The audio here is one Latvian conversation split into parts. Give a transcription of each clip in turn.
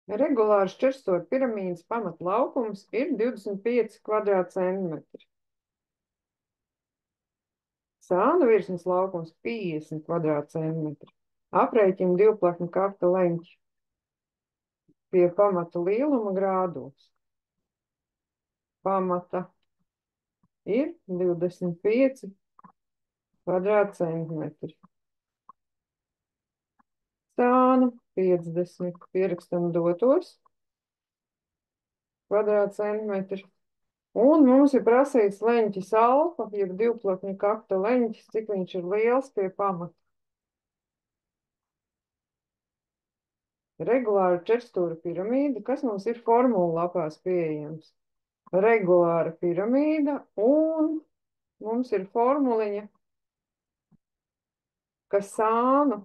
Regulārs četrsstūra piramīdas pamatlaukums ir 25 kvadrātcentimetri. Sānu virsmas laukums 50 kvadrātcentimetri. Aprēķina divplakņa kakta leņķi pie pamata lieluma grādos. Pamata ir 25 kvadrātcentimetri. Sānu 50 pierakstam dotos kvadrātcentimetri. Un mums ir prasīts leņķis alfa, jeb divplakņa kakta leņķis, cik viņš ir liels pie pamata. Regulāra četrsstūra piramīda, kas mums ir formula lapās pieejams. Regulāra piramīda, un mums ir formuliņa, ka sānu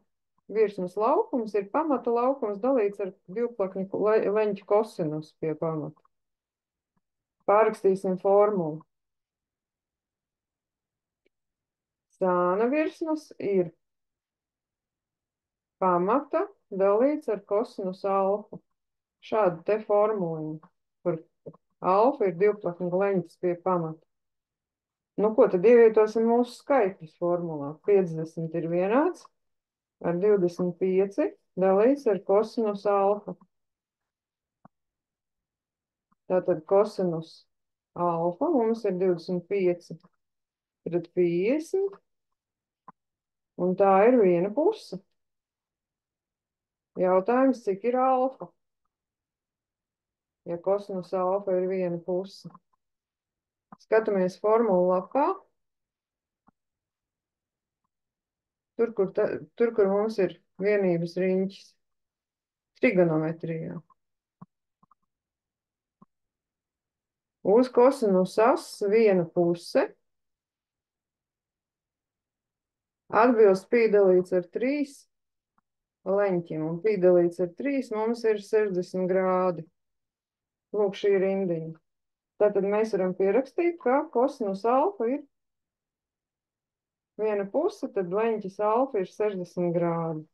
virsmas laukums ir pamata laukums dalīts ar divplakņa leņķa kosinus pie pamata. Pārrakstīsim formulu. Sāna virsmas ir pamata dalīts ar kosinus alfa. Šādu te formuliņu, kur alfa ir divplakņa leņķis pie pamata. Nu, ko tad ievietosim mūsu skaitļus formulā? 50 ir vienāds ar 25 dalīts ar kosinus alfa. Tātad kosinus alfa mums ir 25 pret 50, un tā ir viena puse. Jautājums, cik ir alfa? Ja kosinus alfa ir viena puse. Skatāmies formulu lapā. Tur, kur mums ir vienības riņķis. Trigonometrijā. Uz kosinus as viena puse atbilst pi dalīts ar 3 leņķim, un pi dalīts ar 3 mums ir 60 grādi. Lūk, šī rindiņa. Tātad mēs varam pierakstīt, ka kosinus alfa ir viena puse, tad leņķis alfa ir 60 grādi.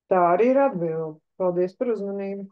Tā arī ir atbilde. Paldies par uzmanību!